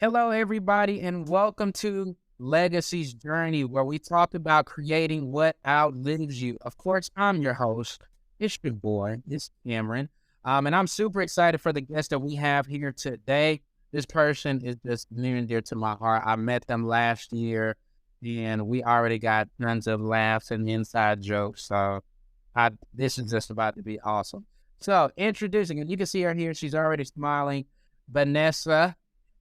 Hello, everybody, and welcome to Legacy's Journey, where we talk about creating what outlives you. Of course, I'm your host. It's your boy, it's Cameron. And I'm super excited for the guest that we have here today. This person is just near and dear to my heart. I met them last year, and we already got tons of laughs and inside jokes. This is just about to be awesome. So, introducing, and you can see her here. She's already smiling. Vanessa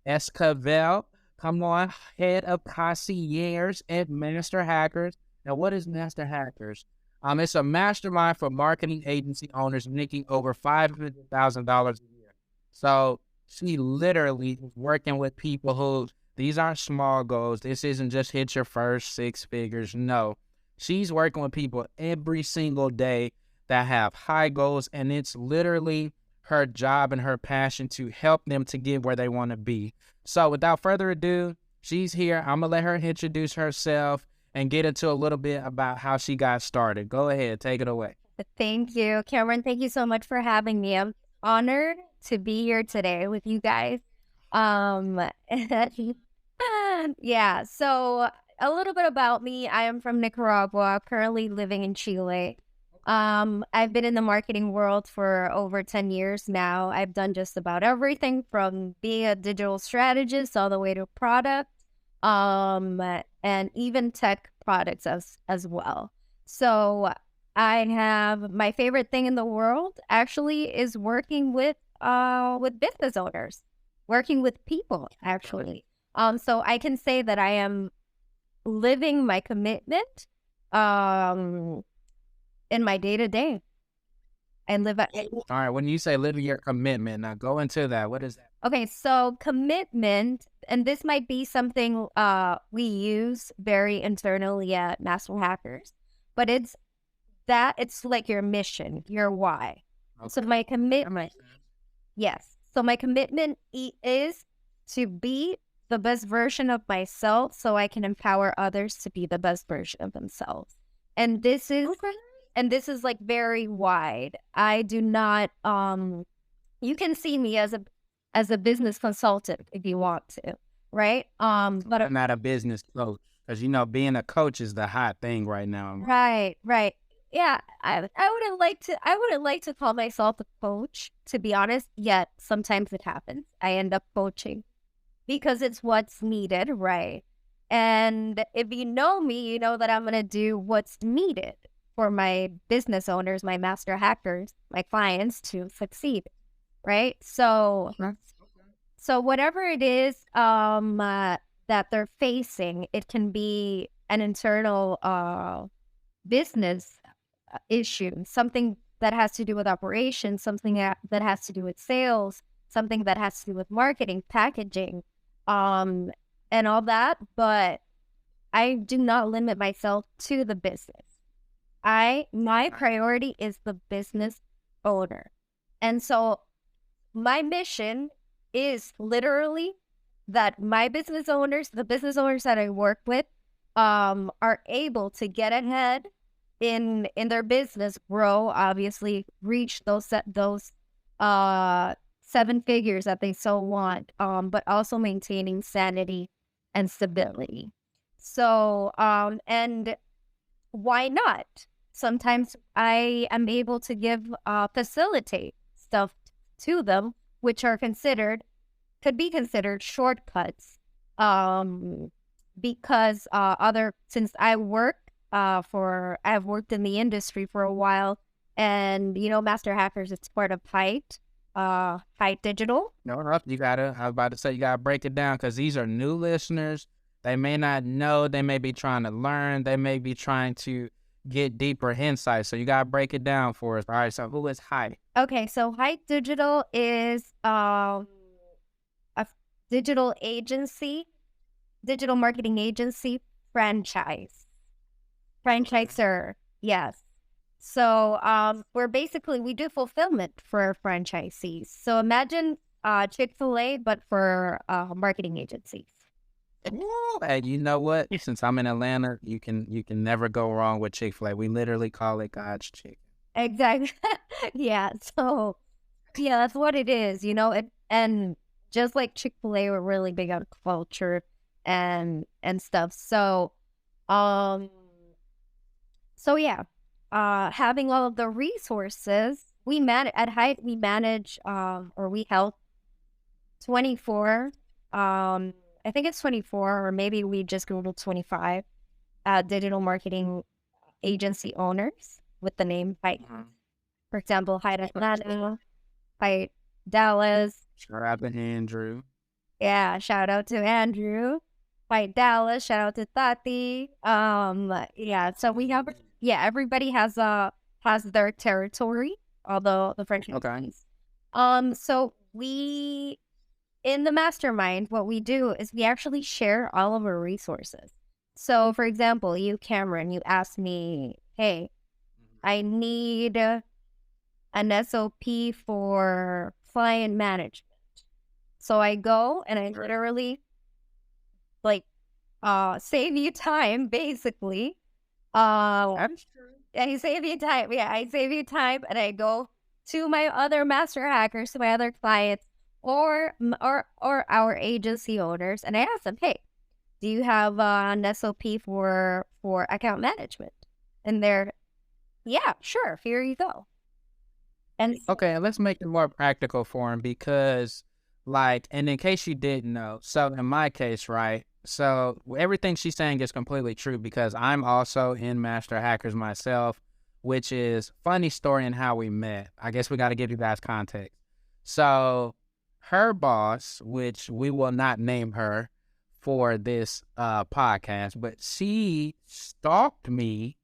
Esquivel, come on, head of Concierge at Master Hackers. Now, what is Master Hackers? It's a mastermind for marketing agency owners making over $500,000 a year. So she literally is working with people who, these aren't small goals. This isn't just hit your first six figures. No, she's working with people every single day that have high goals, and it's literally her job and her passion to help them to get where they want to be. So without further ado, she's here. I'm going to let her introduce herself and get into a little bit about how she got started. Go ahead. Take it away. Thank you, Cameron. Thank you so much for having me. I'm honored to be here today with you guys. Yeah, so a little bit about me. I am from Nicaragua, currently living in Chile. I've been in the marketing world for over 10 years now. I've done just about everything from being a digital strategist all the way to product, and even tech products as well. So I have my favorite thing in the world actually is working with business owners, working with people actually. So I can say that I am living my commitment in my day-to-day. And live at All right, when you say living your commitment, now go into that. What is that? Okay, so commitment, and this might be something we use very internally at Master Hackers, but it's like your mission, your why. Okay. So my commitment, yes. So my commitment is to be the best version of myself so I can empower others to be the best version of themselves. And this is like very wide. I do not you can see me as a business consultant if you want to, right? But I'm not a business coach, because being a coach is the hot thing right now. Right. Yeah, I wouldn't like to call myself a coach, to be honest, yet sometimes it happens. I end up coaching because it's what's needed, right? And if you know me, you know that I'm gonna do what's needed for my business owners, my master hackers, my clients to succeed, right? So whatever it is that they're facing, it can be an internal business issue, something that has to do with operations, something that has to do with sales, something that has to do with marketing, packaging, and all that. But I do not limit myself to the business. My priority is the business owner. And so my mission is literally that my business owners, the business owners that I work with, are able to get ahead in their business, grow, obviously reach those 7 figures that they so want, but also maintaining sanity and stability. So, and why not? Sometimes I am able to facilitate stuff to them, which could be considered shortcuts. Because since I've worked in the industry for a while, and Master Hackers, it's part of Height Digital. No, I was about to say, you gotta break it down, because these are new listeners. They may not know, they may be trying to learn, they may be trying to get deeper insight. So you gotta break it down for us. All right, so who is Height? Okay, so Height Digital is a digital marketing agency franchisor. Yes. So we do fulfillment for franchisees. So imagine Chick-fil-A, but for marketing agencies. Hey, you know what? Since I'm in Atlanta, you can never go wrong with Chick-fil-A. We literally call it God's chicken. Exactly. Yeah. So yeah, that's what it is, and just like Chick-fil-A, we're really big on culture and stuff. So, yeah, having all of the resources, we manage at Height. We manage, or we help 24. I think it's 24, or maybe we just Googled 25 digital marketing agency owners with the name Height. For example, Height Atlanta, Height Dallas. Shout out to Andrew. Yeah, shout out to Andrew. Height Dallas. Shout out to Tati. Yeah. So we have, everybody has their territory, although the franchise. Okay. So we, in the mastermind, what we do is we actually share all of our resources. So, for example, you, Cameron, you asked me, hey, I need an SOP for client management. So I go and I literally save you time, basically. That's true. I save you time. Yeah, I save you time, and I go to my other master hackers, to my other clients, or our agency owners, and I ask them, hey, do you have an SOP for account management? And they're, yeah, sure, here you go. And okay, let's make it more practical for him because, like, and in case you didn't know, so in my case, right, so everything she's saying is completely true because I'm also in Master Hackers myself, which is funny story in how we met. I guess we got to give you guys context. So her boss, which we will not name her for this podcast, but she stalked me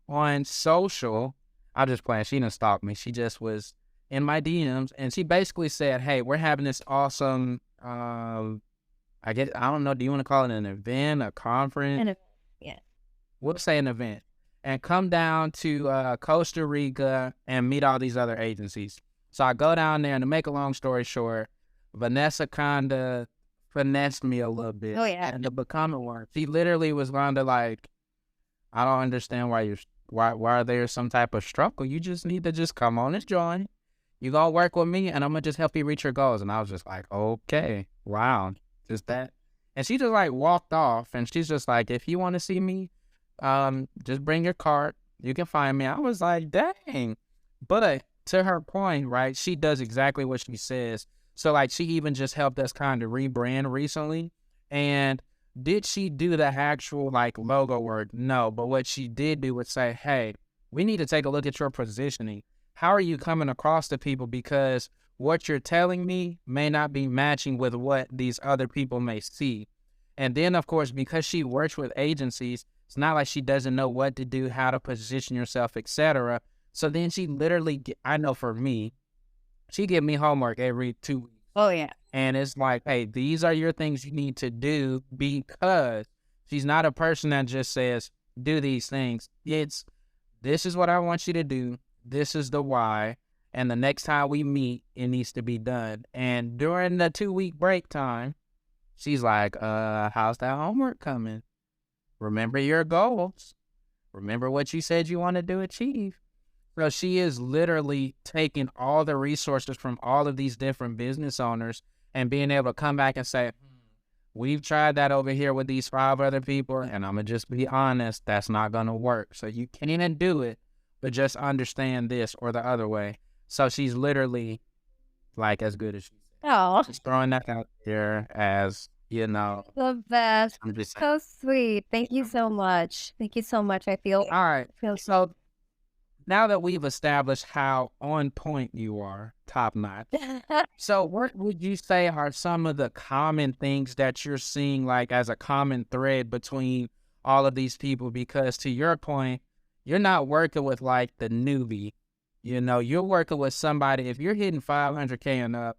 on social. I'll just play. She didn't stalk me. She just was in my DMs, and she basically said, hey, we're having this awesome, I don't know, do you want to call it an event, a conference? Yeah. We'll say an event. And come down to Costa Rica and meet all these other agencies. So I go down there, and to make a long story short, Vanessa kind of finessed me a little bit. Oh, yeah. And to become one. She literally was going to like, I don't understand why there's some type of struggle. You just need to just come on and join. You gonna work with me, and I'm gonna just help you reach your goals. And I was just like, okay, wow, just that. And she just like walked off, and she's just like, if you want to see me, just bring your card. You can find me. I was like, dang. But to her point, right, she does exactly what she says. So like, she even just helped us kind of rebrand recently. And did she do the actual like logo work? No, but what she did do was say, hey, we need to take a look at your positioning. How are you coming across to people? Because what you're telling me may not be matching with what these other people may see. And then, of course, because she works with agencies, it's not like she doesn't know what to do, how to position yourself, etc. So then she literally, I know for me, she give me homework every 2 weeks. Oh, yeah. And it's like, hey, these are your things you need to do, because she's not a person that just says, do these things. It's, this is what I want you to do. This is the why. And the next time we meet, it needs to be done. And during the 2-week break time, she's like, how's that homework coming? Remember your goals. Remember what you said you wanted to achieve. So she is literally taking all the resources from all of these different business owners and being able to come back and say, we've tried that over here with these 5 other people, and I'm going to just be honest, that's not going to work. So you can't do it, but just understand this or the other way. So she's literally like as good as she said. Oh, Just throwing that out there as, you know. the best. I'm just So sweet. Thank you so much. Thank you so much. I feel all right. So now that we've established how on point you are, top notch. So what would you say are some of the common things that you're seeing like as a common thread between all of these people? Because to your point, you're not working with like the newbie, you know, you're working with somebody. If you're hitting 500K and up,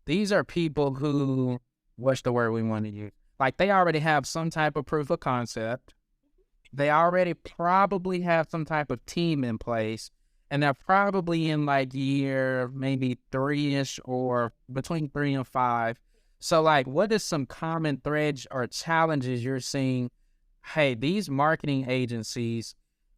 these are people who, what's the word we want to use? Like they already have some type of proof of concept. They already probably have some type of team in place, and they're probably in like year maybe 3-ish or between 3 and 5. So like, what is some common threads or challenges you're seeing? Hey, these marketing agencies,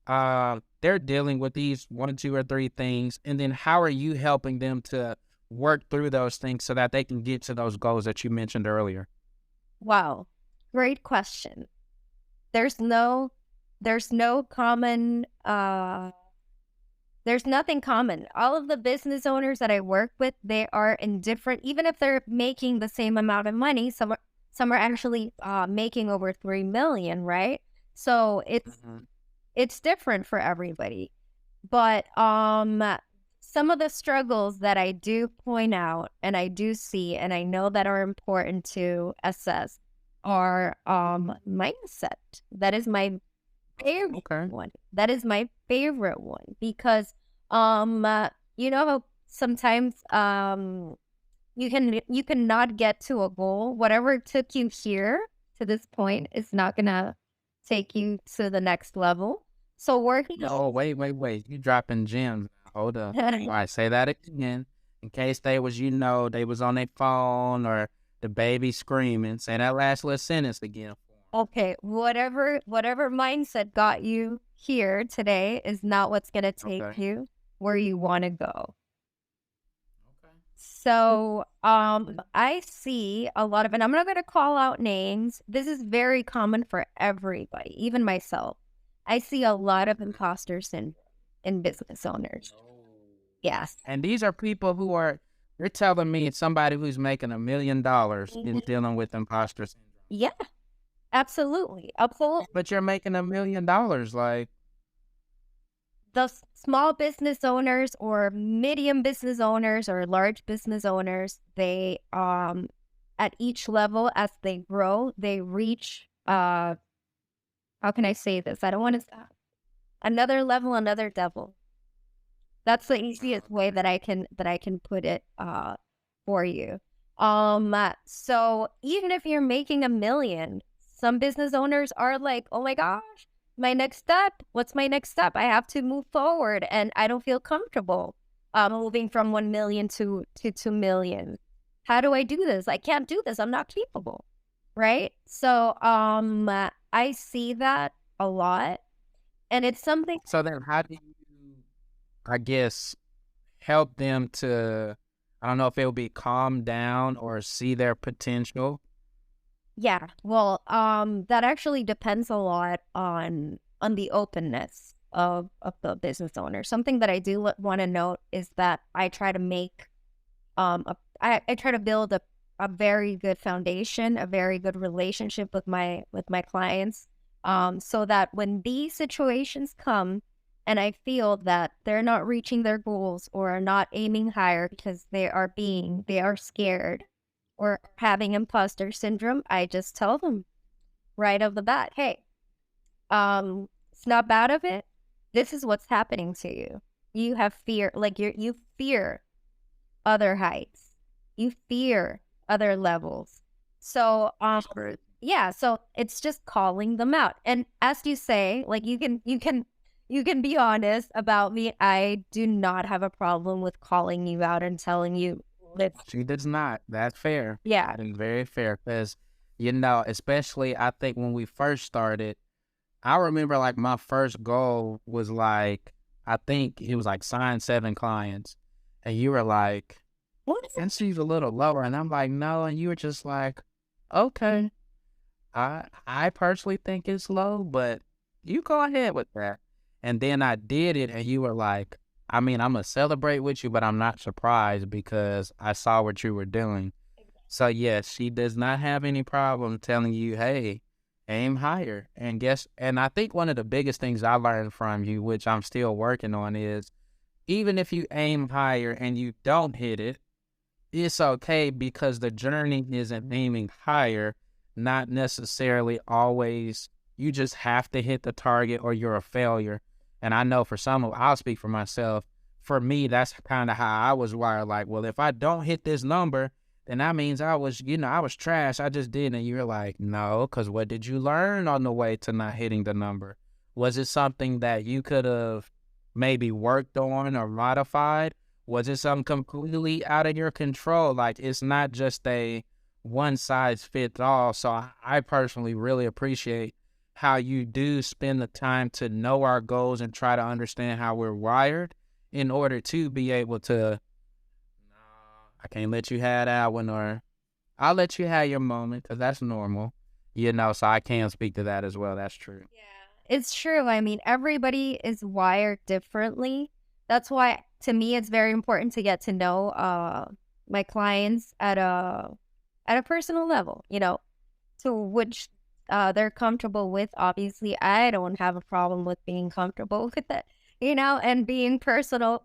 they're dealing with these 1, 2, or 3 things. And then how are you helping them to work through those things so that they can get to those goals that you mentioned earlier? Wow. Great question. There's no common there's nothing common. All of the business owners that I work with, they are in different, even if they're making the same amount of money, some are actually making over 3 million, right? So it's different for everybody. But some of the struggles that I do point out and I do see and I know that are important to assess are mindset. That is my favorite one. That is my favorite one because you know how sometimes you can not get to a goal. Whatever took you here to this point is not gonna take you to the next level. So working. Oh, wait. You dropping gems. Hold up. All right, say that again. In case they was, they was on their phone or the baby screaming. Say that last little sentence again. Okay, whatever mindset got you here today is not what's going to take you where you want to go. Okay. So, I see a lot of, and I'm not going to call out names. This is very common for everybody, even myself. I see a lot of imposter syndrome in business owners. Yes. And these are people who you're telling me it's somebody who's making $1 million in dealing with imposter syndrome. Yeah. Absolutely. But you're making $1 million, like. The small business owners or medium business owners or large business owners, they at each level as they grow, they reach how can I say this? I don't want to another level, another devil. That's the easiest way that I can put it for you. So even if you're making $1 million, some business owners are like, oh my gosh, my next step. What's my next step? I have to move forward and I don't feel comfortable moving from 1 million to 2 million. How do I do this? I can't do this. I'm not capable. Right? So I see that a lot. And it's something. So then how do you, I guess, help them to, I don't know if it will be calm down or see their potential? Yeah, well, that actually depends a lot on the openness of the business owner. Something that I do want to note is that I try to make, I try to build a very good foundation, a very good relationship with my clients, so that when these situations come, and I feel that they're not reaching their goals or are not aiming higher because they are scared or having imposter syndrome, I just tell them right off the bat, hey, snap out of it. This is what's happening to you. You have fear, like you fear other heights. You fear other levels. So, yeah, so it's just calling them out. And as you say, like you can be honest about me. I do not have a problem with calling you out and telling you. She does not. That's fair. Yeah. That is very fair because, especially I think when we first started, I remember like my first goal was like, I think it was like sign 7 clients. And you were like, what? And she's a little lower. And I'm like, no. And you were just like, okay. I personally think it's low, but you go ahead with that. And then I did it and you were like, I mean, I'm going to celebrate with you, but I'm not surprised because I saw what you were doing. So, yes, she does not have any problem telling you, hey, aim higher. And I think one of the biggest things I learned from you, which I'm still working on, is even if you aim higher and you don't hit it, it's okay because the journey isn't aiming higher, not necessarily always. You just have to hit the target or you're a failure. And I know for some, I'll speak for myself. For me, that's kind of how I was wired. Like, well, if I don't hit this number, then that means I was trash. I just didn't. And you're like, no, because what did you learn on the way to not hitting the number? Was it something that you could have maybe worked on or modified? Was it something completely out of your control? Like, it's not just a one size fits all. So I personally really appreciate how you do spend the time to know our goals and try to understand how we're wired in order to be able to I can't let you have that one, or I'll let you have your moment because that's normal, so I can speak to that as well. That's true. Yeah, it's true. I mean, everybody is wired differently. That's why, to me, it's very important to get to know my clients at a personal level, to which they're comfortable with. Obviously, I don't have a problem with being comfortable with it, and being personal.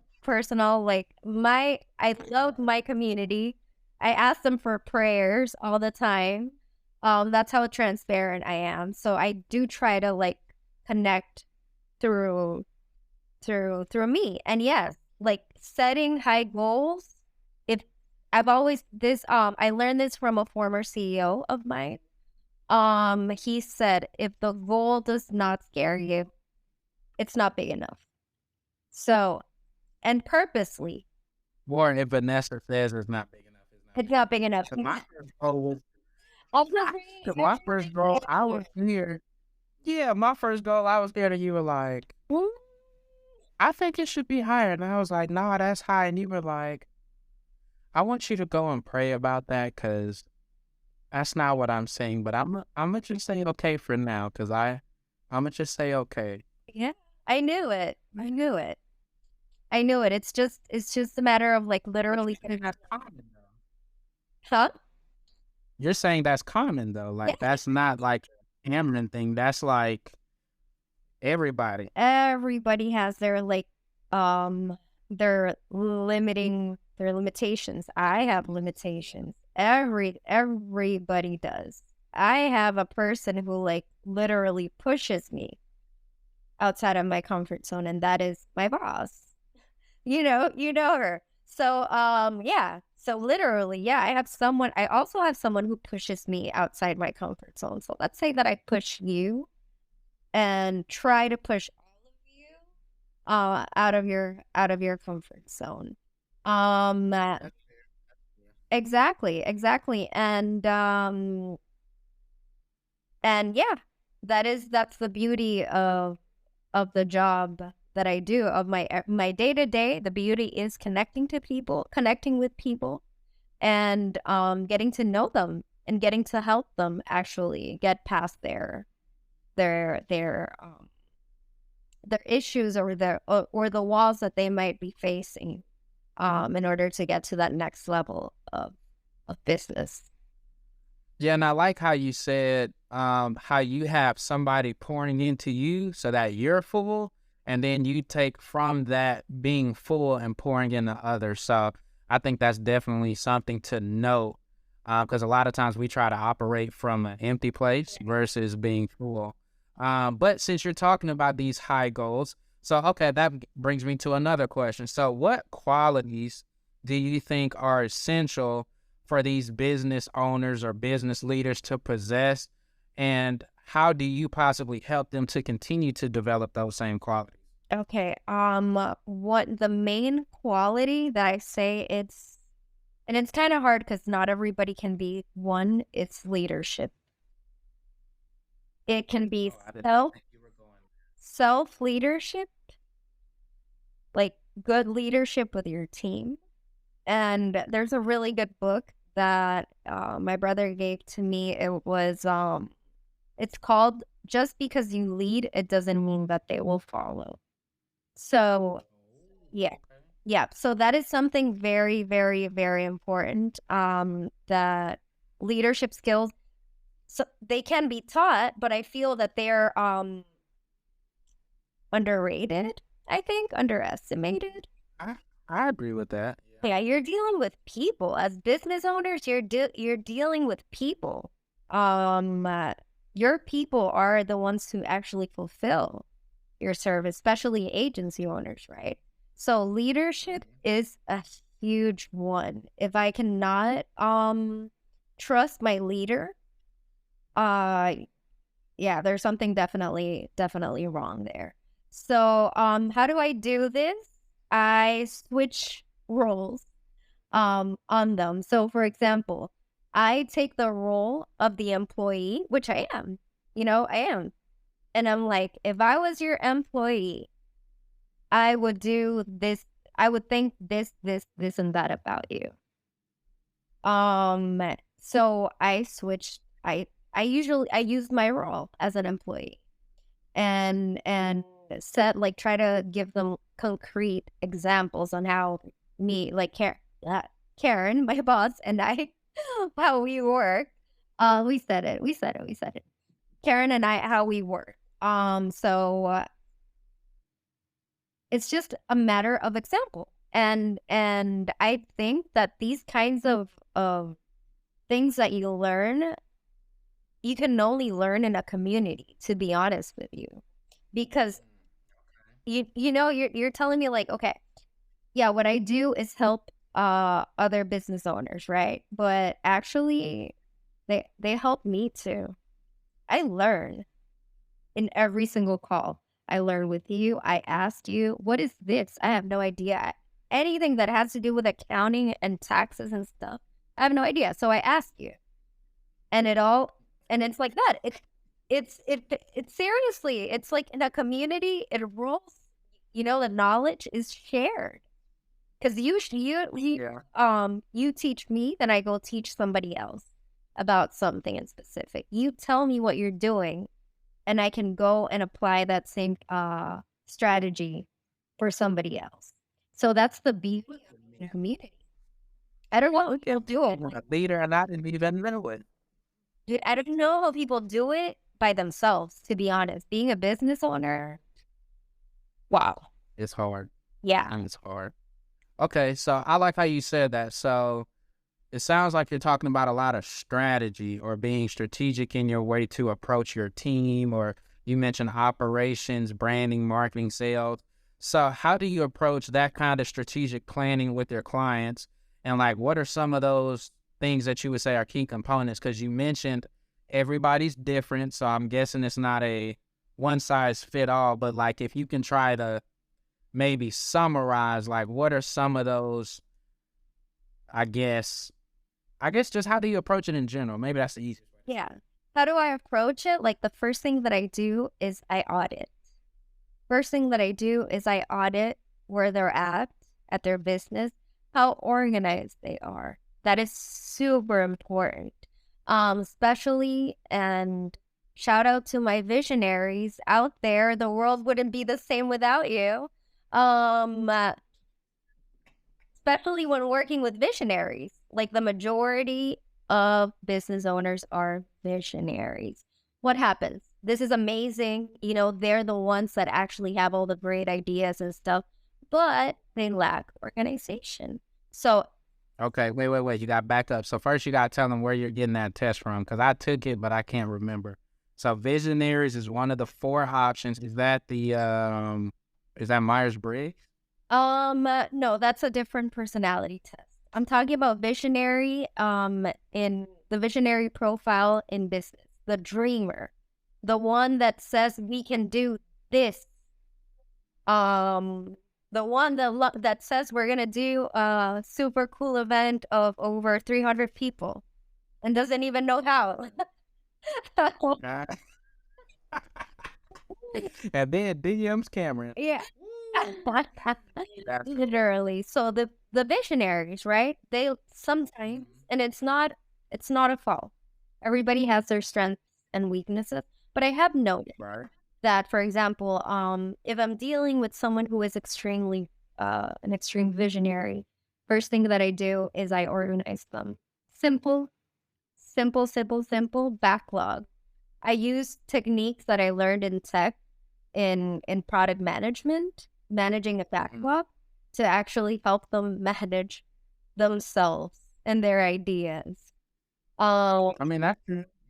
Like I love my community. I ask them for prayers all the time. That's how transparent I am. So I do try to like connect through through me. And yes, like setting high goals. If I've always this I learned this from a former CEO of mine. He said if the goal does not scare you, it's not big enough. So, and purposely, Or if Vanessa says it's not big enough, it's not it's big enough. not big enough. So my first goal was, Obviously, my first goal, I was here. Yeah, my first goal, I was there, and you were like, I think it should be higher. And I was like, nah, that's high. And you were like, I want you to go and pray about that because that's not what I'm saying. But I'm gonna just say okay for now because I'm gonna just say okay. yeah, I knew it. I knew it. I knew it. It's just a matter of like literally. That's common though. Huh? You're saying that's common though. Yeah. Like that's not like an Cameron thing. That's like everybody. Everybody has their like their limitations. I have limitations. Everybody does. I have a person who like literally pushes me outside of my comfort zone, and that is my boss. You know her. So yeah. So literally, yeah, I also have someone who pushes me outside my comfort zone. So let's say that I push you and try to push all of you out of your comfort zone. Um uh, That's fair. exactly. And yeah, that's the beauty of the job that I do, of my day to day. The beauty is connecting with people, and getting to know them and getting to help them actually get past their their issues, or the walls that they might be facing, in order to get to that next level of business. Yeah, and I like how you said how you have somebody pouring into you so that you're full, and then you take from that being full and pouring into others. So I think that's definitely something to note because a lot of times we try to operate from an empty place versus being full. But since you're talking about these high goals, so okay, that brings me to another question. So what qualities do you think are essential for these business owners or business leaders to possess, and how do you possibly help them to continue to develop those same qualities? Okay. What the main quality that I say and it's kind of hard because not everybody can be one. It's leadership. It can be Oh, I did not self think you were going. self leadership, like good leadership with your team. And there's a really good book that my brother gave to me. It's called "Just Because You Lead, It Doesn't Mean That They Will Follow." So yeah, Oh, okay. yeah. So that is something very, very, very important. That leadership skills, so they can be taught, but I feel that they're underrated. I think underestimated. I I agree with that. Yeah. Yeah, you're dealing with people as business owners. You're dealing with people. Um, uh, your people are the ones who actually fulfill your service, especially agency owners, right? So leadership is a huge one. If I cannot trust my leader, uh yeah, there's something definitely wrong there. So how do I do this? I switch roles on them. So for example, I take the role of the employee, which I am. I am. And I'm like, if I was your employee, I would do this, I would think this, and that about you. So I switched. I use my role as an employee and set like try to give them concrete examples on how me like Karen, my boss, and I how we work. We said it. We said it. We said it. Karen and I how we work. So it's just a matter of example. And I think that these kinds of things that you learn, you can only learn in a community, to be honest with you. Because you're telling me like, okay, yeah, what I do is help other business owners, right? But actually they help me too. I learn in every single call. I learn with you. I asked you, what is this? I have no idea. Anything that has to do with accounting and taxes and stuff, I have no idea. So I asked you. And it's like that. It's seriously, it's like in a community, it rolls, the knowledge is shared. Because you teach me, then I go teach somebody else about something in specific. You tell me what you're doing, and I can go and apply that same strategy for somebody else. So that's the beauty of the community. I don't know how people do it. A leader, and I didn't even know it. Dude, I don't know how people do it by themselves, to be honest. Being a business owner, wow. It's hard. Yeah. It's hard. Okay, so I like how you said that. So it sounds like you're talking about a lot of strategy or being strategic in your way to approach your team, or you mentioned operations, branding, marketing, sales. So how do you approach that kind of strategic planning with your clients? And like, what are some of those things that you would say are key components? Because you mentioned everybody's different. So I'm guessing it's not a one size fit all, but like if you can try to maybe summarize, like what are some of those, I guess just how do you approach it in general? Maybe that's the easiest way. Yeah. How do I approach it? Like the first thing that I do is I audit. First thing that I do is I audit where they're at their business, how organized they are. That is super important. Especially, and shout out to my visionaries out there. The world wouldn't be the same without you. Especially when working with visionaries. Like the majority of business owners are visionaries. What happens? This is amazing. They're the ones that actually have all the great ideas and stuff, but they lack organization. So, okay, wait. You got to back up. So first you got to tell them where you're getting that test from, because I took it, but I can't remember. So visionaries is one of the 4 options. Is that is that Myers-Briggs? No, that's a different personality test. I'm talking about visionary, in the visionary profile in business, the dreamer, the one that says we can do this. The one that says we're gonna do a super cool event of over 300 people and doesn't even know how. And then DM's Cameron. Yeah. Literally. So the visionaries, right? They sometimes, and it's not a fault. Everybody has their strengths and weaknesses, but I have noticed that, for example, if I'm dealing with someone who is extremely an extreme visionary, first thing that I do is I organize them. Simple backlog. I use techniques that I learned in tech in product management, managing a backlog, to actually help them manage themselves and their ideas. I mean, that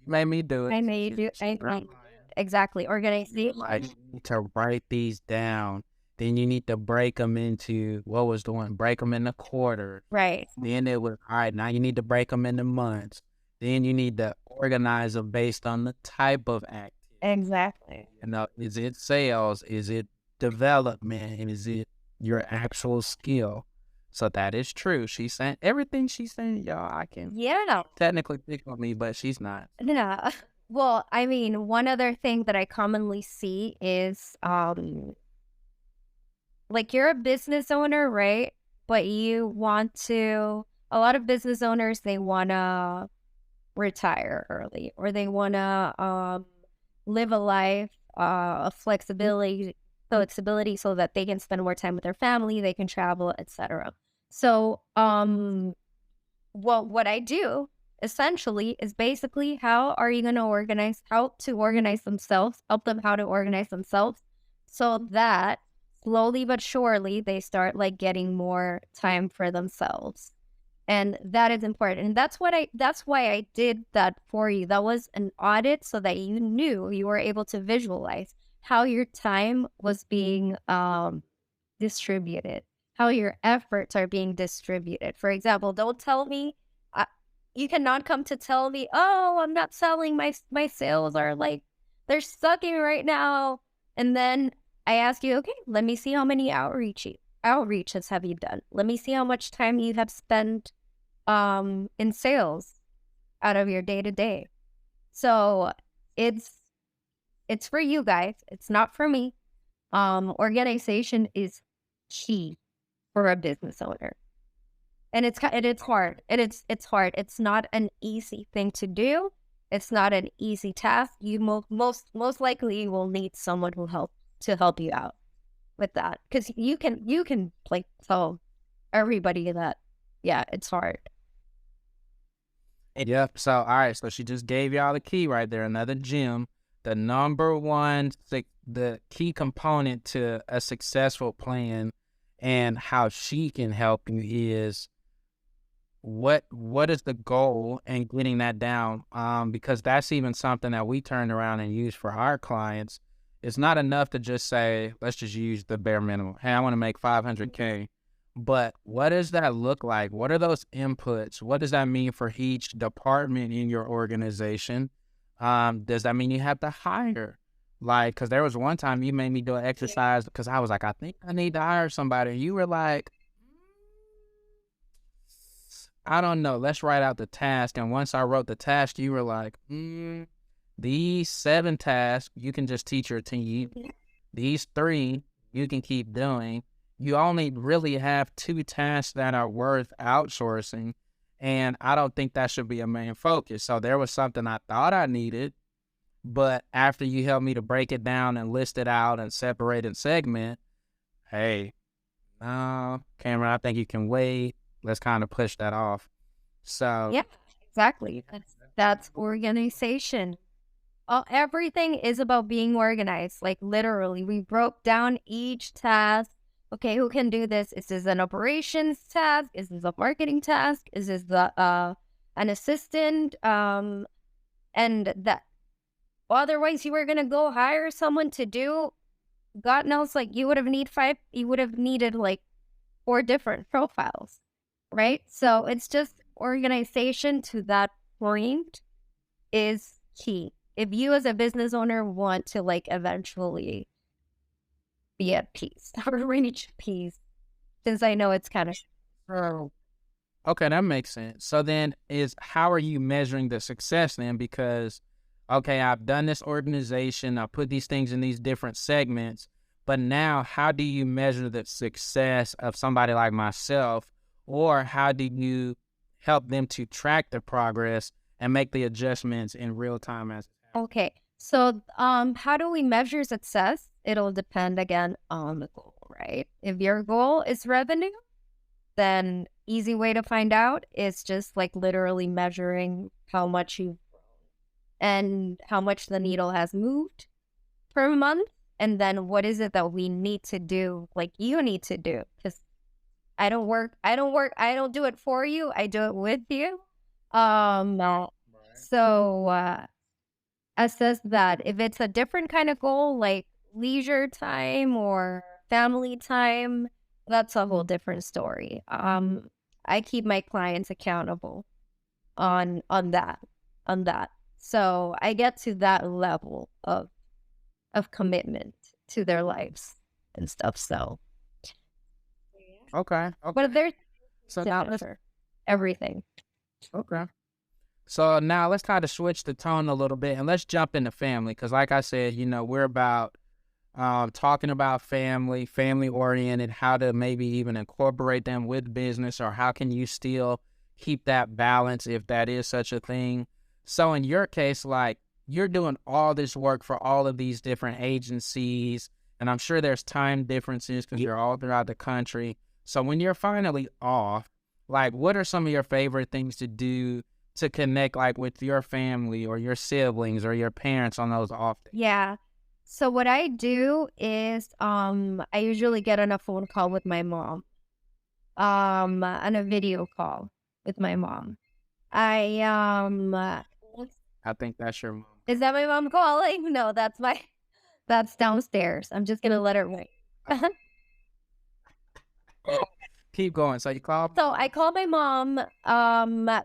made me do it. I made you. Exactly. Organize the. I need to write these down. Then you need to break them into, what was the one? Break them into quarters. Right. Then it was, all right, now you need to break them into months. Then you need to organize them based on the type of activity. Exactly. Is it sales? Is it development? And is it your actual skill? So that is true. She's saying everything she's saying, y'all, I can technically pick on me, but she's not. No. Well, I mean, one other thing that I commonly see is like you're a business owner, right? But you want to a lot of business owners, they want to retire early, or they want to live a life of flexibility so that they can spend more time with their family, they can travel, etc. So what I do essentially is basically how to organize themselves, help them how to organize themselves, so that slowly but surely they start like getting more time for themselves. And that is important. And that's why I did that for you. That was an audit so that you knew, you were able to visualize how your time was being distributed, how your efforts are being distributed. For example, don't tell me, you cannot come to tell me, oh, I'm not selling, my sales are like, they're sucking right now. And then I ask you, okay, let me see how many outreaches have you done. Let me see how much time you have spent in sales out of your day to day. So it's for you guys. It's not for me. Organization is key for a business owner, and it's hard. It's hard. It's not an easy thing to do. It's not an easy task. You most likely will need someone who help you out with that, because you can like tell everybody that, yeah, it's hard. Yep. So, all right. So she just gave y'all the key right there. Another gem. The number one, the key component to a successful plan and how she can help you is what is the goal and getting that down. Because that's even something that we turned around and used for our clients. It's not enough to just say, let's just use the bare minimum. Hey, I want to make 500K. But what does that look like? What are those inputs? What does that mean for each department in your organization? Does that mean you have to hire? Like, because there was one time you made me do an exercise because I was like, I think I need to hire somebody. And you were like, I don't know. Let's write out the task. And once I wrote the task, you were like, these 7 tasks, you can just teach your team. These 3, you can keep doing. You only really have 2 tasks that are worth outsourcing, and I don't think that should be a main focus. So there was something I thought I needed, but after you helped me to break it down and list it out and separate and segment, hey, no, Cameron, I think you can wait. Let's kind of push that off. So yeah, exactly. That's organization. Everything is about being organized. Like literally, we broke down each task. Okay, who can do this? Is this an operations task? Is this a marketing task? Is this an assistant? And that, otherwise you were gonna go hire someone to do, God knows, like you would have needed like 4 different profiles, right? So it's just organization to that point is key. If you as a business owner want to like eventually be at peace or reach peace, since I know it's kind of okay, that makes sense. So then how are you measuring the success then? Because, okay, I've done this organization, I put these things in these different segments, but now how do you measure the success of somebody like myself, or how do you help them to track the progress and make the adjustments in real time as okay. So how do we measure success? It'll depend again on the goal, right? If your goal is revenue, then easy way to find out is just like literally measuring how much you've grown and how much the needle has moved per month. And then what is it that we need to do, like you need to do? Because I don't do it for you. I do it with you. So assess that. If it's a different kind of goal, like leisure time or family time, that's a whole different story. I keep my clients accountable on that. So I get to that level of commitment to their lives and stuff. So okay. but there's So everything. okay. So now let's kind of switch the tone a little bit and let's jump into family. Because like I said, we're about talking about family oriented, how to maybe even incorporate them with business, or how can you still keep that balance if that is such a thing. So in your case, like, you're doing all this work for all of these different agencies, and I'm sure there's time differences because you're all throughout the country. So when you're finally off, like, what are some of your favorite things to do to connect, like, with your family or your siblings or your parents on those off days? Yeah. So what I do is I usually get on a phone call with my mom. On a video call with my mom. I I think that's your mom. Is that my mom calling? No, that's downstairs. I'm just gonna let her ring. Keep going. So you call. So I call my mom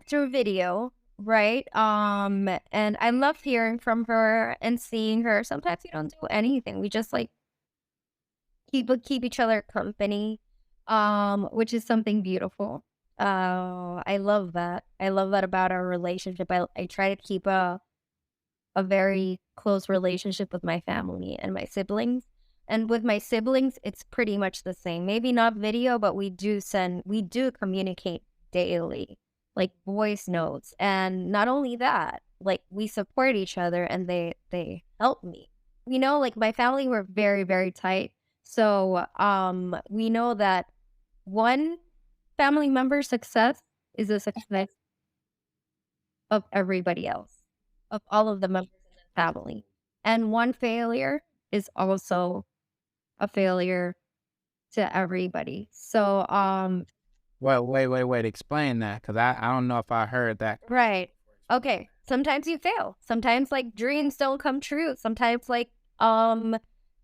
through video, right? And I love hearing from her and seeing her. Sometimes we don't do anything. We just like keep each other company, which is something beautiful. I love that. I love that about our relationship. I try to keep a very close relationship with my family and my siblings. And with my siblings, it's pretty much the same. Maybe not video, but we do communicate daily, like voice notes. And not only that, like we support each other and they help me. You know, like my family, we're very, very tight. So we know that one family member's success is a success of everybody else, of all of the members in the family. And one failure is also a failure to everybody. So, Well, wait. Explain that, because I don't know if I heard that. right. Okay. Sometimes you fail. Sometimes like dreams don't come true. Sometimes like,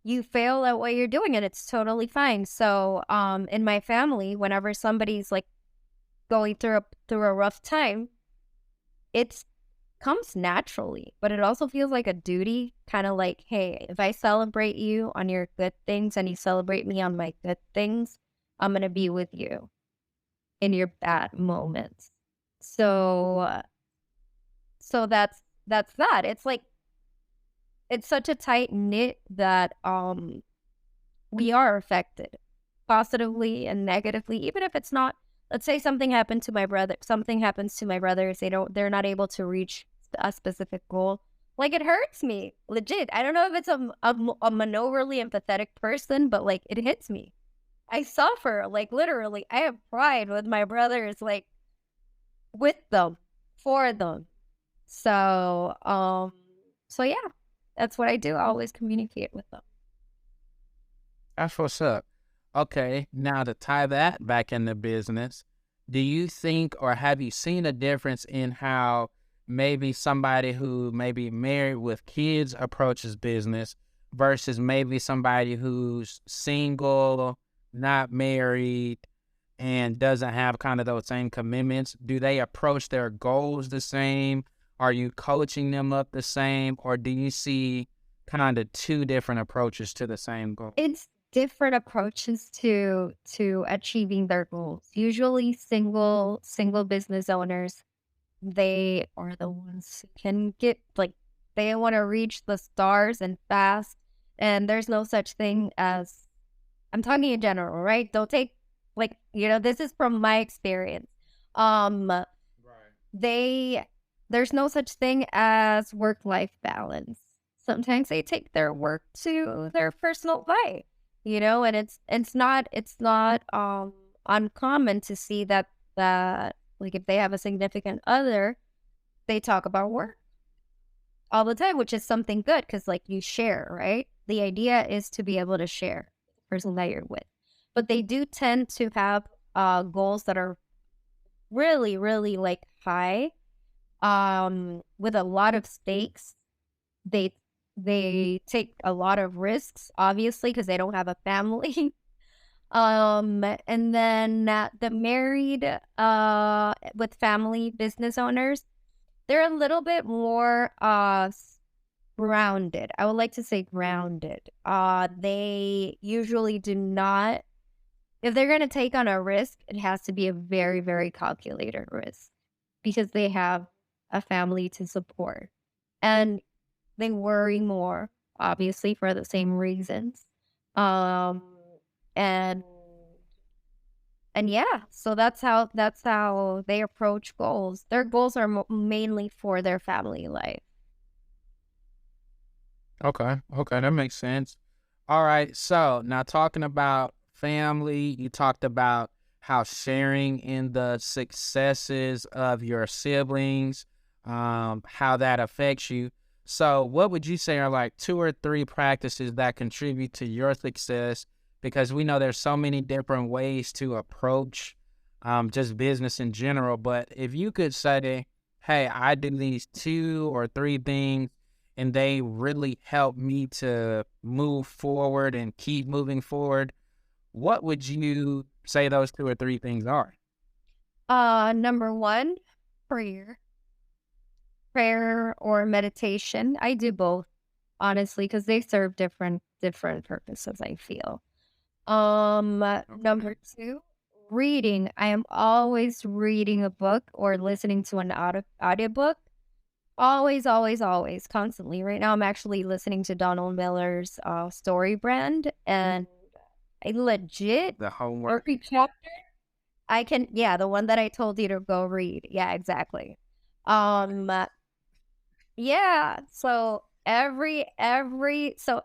you fail at what you're doing and it's totally fine. So, in my family, whenever somebody's like going through a rough time, it's comes naturally, but it also feels like a duty, kind of like, hey, if I celebrate you on your good things and you celebrate me on my good things, I'm going to be with you in your bad moments. So that's that. It's like it's such a tight knit that we are affected positively and negatively, even if it's not. Let's say something happens to my brothers, they're not able to reach a specific goal. Like it hurts me, legit. I don't know if it's an overly empathetic person, but like it hits me. I suffer, like literally. I have pride with my brothers, like with them, for them. So, so yeah, that's what I do. I always communicate with them. That's what's up. Okay, now to tie that back into business, do you think or have you seen a difference in how maybe somebody who may be married with kids approaches business versus maybe somebody who's single, not married, and doesn't have kind of those same commitments? Do they approach their goals the same? Are you coaching them up the same? Or do you see kind of two different approaches to the same goal? It's different approaches to achieving their goals. Usually single business owners, they are the ones who can get like they want to reach the stars and fast. And there's no such thing as I'm talking in general, right? Don't take like, this is from my experience. Right. There's no such thing as work-life balance. Sometimes they take their work to their personal life, and it's not uncommon to see that like if they have a significant other, they talk about work all the time, which is something good because like you share, right? The idea is to be able to share the person that you're with. But they do tend to have goals that are really, really like high, with a lot of stakes. They take a lot of risks, obviously, because they don't have a family. And then the married with family business owners, they're a little bit more grounded. I would like to say grounded. They usually do not, if they're going to take on a risk, it has to be a very, very calculated risk because they have a family to support. And they worry more, obviously, for the same reasons. And yeah, so that's how they approach goals. Their goals are mainly for their family life. Okay. Okay. That makes sense. All right. So now talking about family, you talked about how sharing in the successes of your siblings, how that affects you. So what would you say are like 2 or 3 practices that contribute to your success? Because we know there's so many different ways to approach just business in general. But if you could say, hey, I did these 2 or 3 things and they really help me to move forward and keep moving forward, what would you say those 2 or 3 things are? Number one, prayer. Prayer or meditation. I do both, honestly, because they serve different purposes, I feel. Number two, reading. I am always reading a book or listening to an audiobook. Always, always, always, constantly. Right now, I'm actually listening to Donald Miller's Story Brand, and I legit The homework. every chapter I can, yeah, the one that I told you to go read. Yeah, exactly. Um, yeah. So so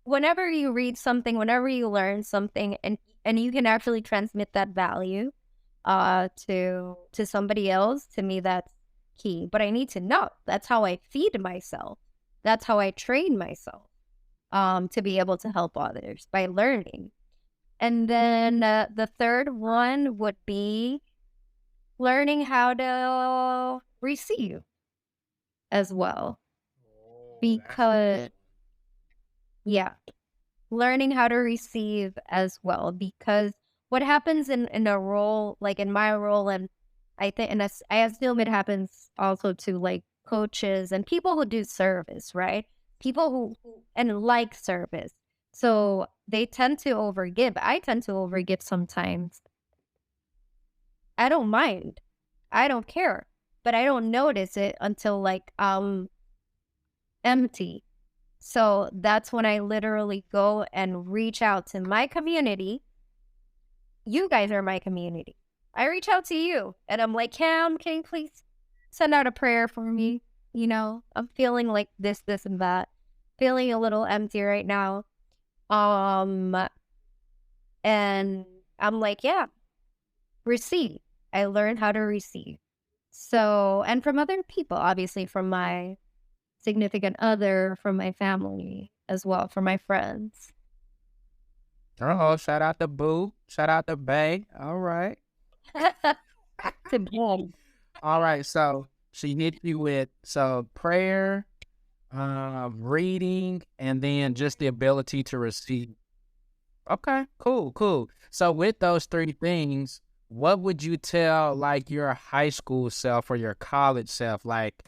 whenever you read something, whenever you learn something, and you can actually transmit that value to somebody else, to me that's key. But I need to know. That's how I feed myself. That's how I train myself to be able to help others by learning. And then the third one would be learning how to receive as well. Because yeah, learning how to receive as well, because what happens in a role, like in my role, and I think, and I assume it happens also to like coaches and people who do service, right? People who and like service. So they tend to overgive. I tend to overgive sometimes. I don't mind. I don't care. But I don't notice it until like empty. So that's when I literally go and reach out to my community. You guys are my community. I reach out to you and I'm like, Cam, can you please send out a prayer for me? You know, I'm feeling like this, and that. Feeling a little empty right now. Um, and I'm like, yeah, receive. I learned how to receive. So, and from other people, obviously from my significant other, from my family as well, from my friends. Oh, shout out to Boo. Shout out to Bay. All right. To boom. All right. So she hit you with prayer, reading, and then just the ability to receive. Okay, cool, cool. So with those 3 things, what would you tell like your high school self or your college self? Like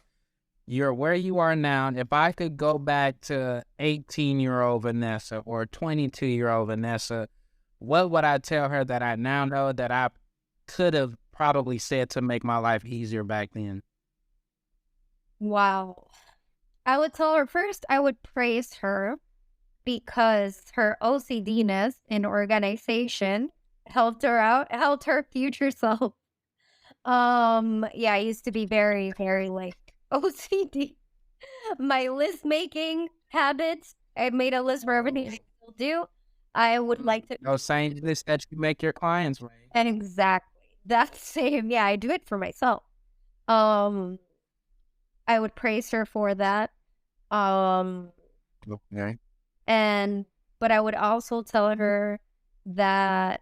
you're where you are now. If I could go back to 18-year-old Vanessa or 22-year-old Vanessa, what would I tell her that I now know that I could have probably said to make my life easier back then? Wow. I would tell her first, I would praise her because her OCD-ness in organization helped her out, helped her future self. Yeah, I used to be very, very like OCD. My list making habits, I made a list for everything I still do. I would like to, No saying this that you make your clients right. and exactly that same, yeah, I do it for myself. Um, I would praise her for that. Um, Okay. and but I would also tell her that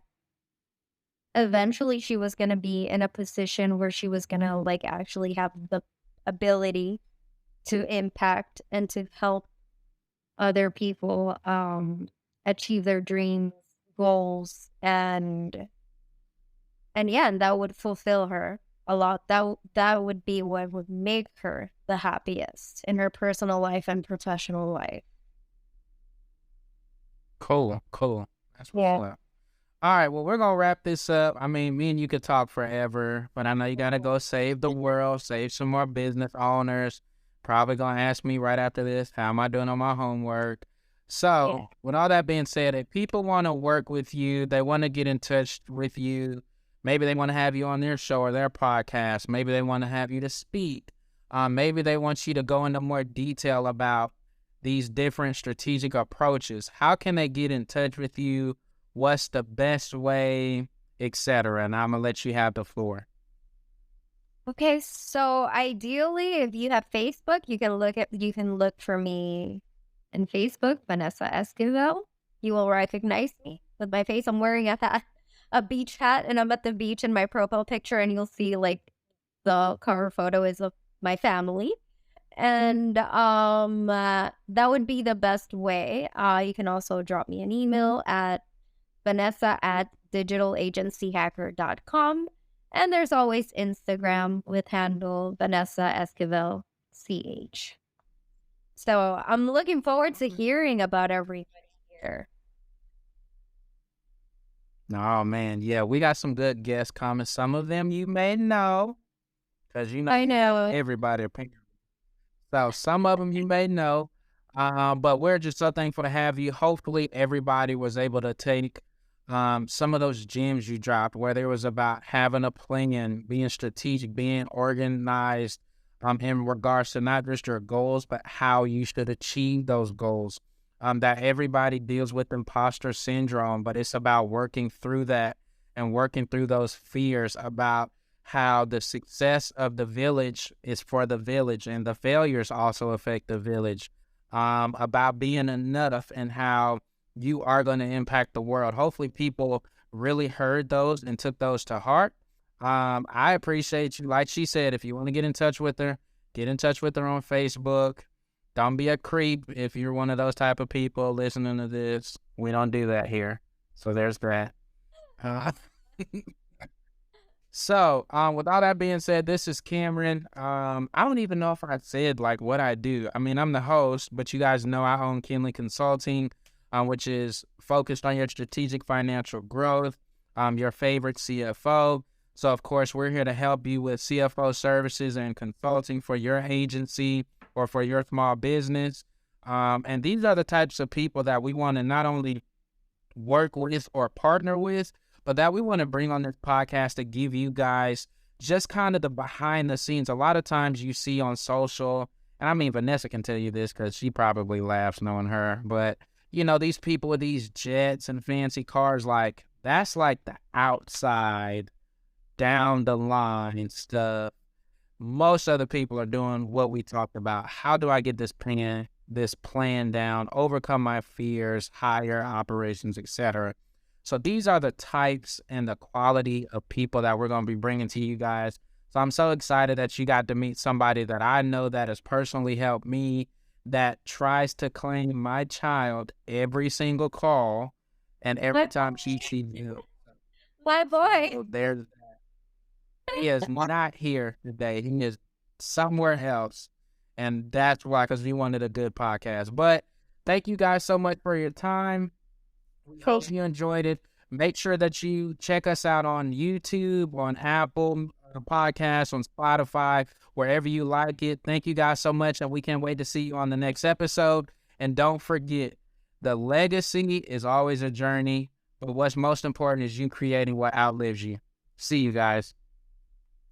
eventually she was going to be in a position where she was going to like actually have the ability to impact and to help other people achieve their dreams, goals, and yeah, and that would fulfill her a lot. That would be what would make her the happiest in her personal life and professional life. Cool, cool. That's what's Yeah. up. All right, well, we're gonna wrap this up. I mean, me and you could talk forever, but I know you gotta go save the world, save some more business owners. Probably gonna ask me right after this, how am I doing on my homework? So, with all that being said, if people want to work with you, they want to get in touch with you, maybe they want to have you on their show or their podcast, maybe they want to have you to speak, maybe they want you to go into more detail about these different strategic approaches. How can they get in touch with you? What's the best way, etc.? And I'm going to let you have the floor. Okay, so ideally, if you have Facebook, you can look for me in Facebook, Vanessa Esquivel. You will recognize me with my face. I'm wearing a beach hat, and I'm at the beach in my profile picture, and you'll see like the cover photo is of my family. And that would be the best way. You can also drop me an email at vanessa@digitalagencyhacker.com. And there's always Instagram with handle Vanessa Esquivel CH. So I'm looking forward to hearing about everybody here. Oh, man. Yeah, we got some good guests coming. Some of them you may know, because I know. everybody. So some of them you may know, but we're just so thankful to have you. Hopefully everybody was able to take some of those gems you dropped, where there was about having a plan, being strategic, being organized in regards to not just your goals, but how you should achieve those goals. That everybody deals with imposter syndrome, but it's about working through that and working through those fears about how the success of the village is for the village and the failures also affect the village, about being enough and how you are going to impact the world. Hopefully people really heard those and took those to heart. I appreciate you. Like she said, if you want to get in touch with her, get in touch with her on Facebook. Don't be a creep if you're one of those type of people listening to this. We don't do that here. So there's that. So, with all that being said, this is Cameron. I don't even know if I said like what I do. I mean, I'm the host, but you guys know I own Kinley Consulting, which is focused on your strategic financial growth, your favorite CFO. So, of course, we're here to help you with CFO services and consulting for your agency or for your small business. And these are the types of people that we want to not only work with or partner with, but that we want to bring on this podcast to give you guys just kind of the behind the scenes. A lot of times you see on social, and I mean, Vanessa can tell you this because she probably laughs knowing her, but you know, these people with these jets and fancy cars, like that's like the outside, down the line stuff. Most other people are doing what we talked about. How do I get this plan down, overcome my fears, hire operations, etc. So these are the types and the quality of people that we're going to be bringing to you guys. So I'm so excited that you got to meet somebody that I know that has personally helped me, that tries to claim my child every single call and every time she sees you. My boy. So there's that. He is not here today. He is somewhere else. And that's why, because we wanted a good podcast. But thank you guys so much for your time. We hope you enjoyed it. Make sure that you check us out on YouTube, on Apple Podcasts, on Spotify, wherever you like it. Thank you guys so much, and we can't wait to see you on the next episode. And don't forget, the legacy is always a journey, but what's most important is you creating what outlives you. See you guys.